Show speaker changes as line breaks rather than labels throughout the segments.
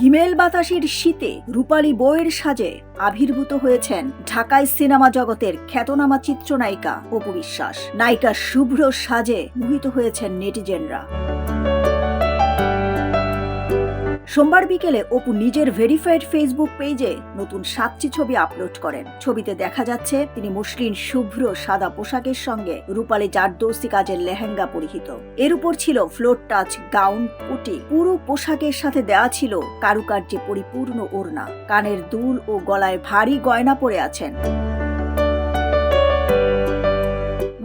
হিমেল বাতাসের শীতে রূপালী বউয়ের সাজে আবির্ভূত হয়েছেন ঢাকায় সিনেমা জগতের খ্যাতনামা চিত্রনায়িকা অপু বিশ্বাস। নায়িকা শুভ্র সাজে মোহিত হয়েছেন নেটিজেনরা। সোমবার বিকেলে অপু নিজের ভেরিফাইড ফেসবুক পেজে নতুন 7টি ছবি আপলোড করেন। ছবিতে দেখা যাচ্ছে তিনি মসৃণ শুভ্র সাদা পোশাকের সঙ্গে রূপালী জারদৌসি কাজের লেহেঙ্গা পরিহিত। এর উপর ছিল ফ্লোর টাচ গাউন পুটি। পুরো পোশাকের সাথে দেওয়া ছিল কারুকার্যে পরিপূর্ণ ওড়না। কানের দুল ও গলায় ভারী গয়না পরে আছেন।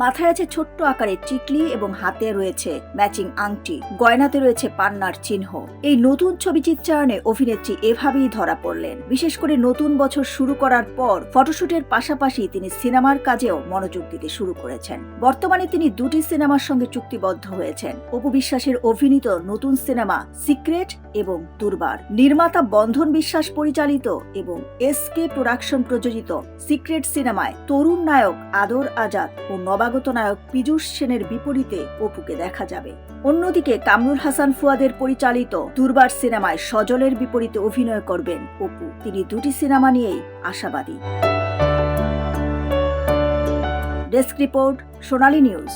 মাথায় আছে ছোট্ট আকারের টিকলি এবং হাতে রয়েছে ম্যাচিং আংটি। গয়নাতে রয়েছে পান্নার চিহ্ন। এই নতুন ছবি চিত্রায়নে অভিনেত্রী এভাবেই ধরা পড়লেন। বিশেষ করে নতুন বছর শুরু করার পর ফটোশুটের পাশাপাশি তিনি সিনেমার কাজেও মনোযোগ দিতে শুরু করেছেন। বর্তমানে তিনি 2টি সিনেমার সঙ্গে চুক্তিবদ্ধ হয়েছেন। অপু বিশ্বাসের অভিনীত নতুন সিনেমা সিক্রেট এবং দুর্বার, নির্মাতা বন্ধন বিশ্বাস পরিচালিত এবং এসকে প্রোডাকশন প্রযোজিত সিক্রেট সিনেমায় তরুণ নায়ক আদর আজাদ ও নবাগত নায়ক পীযূষ সেনের বিপরীতে অপুকে দেখা যাবে। অন্যদিকে কামরুল হাসান ফুয়াদের পরিচালিত দুর্বার সিনেমায় সজলের বিপরীতে অভিনয় করবেন অপু। তিনি 2টি সিনেমা নিয়েই আশাবাদী। ডেস্ক রিপোর্ট, সোনালী নিউজ।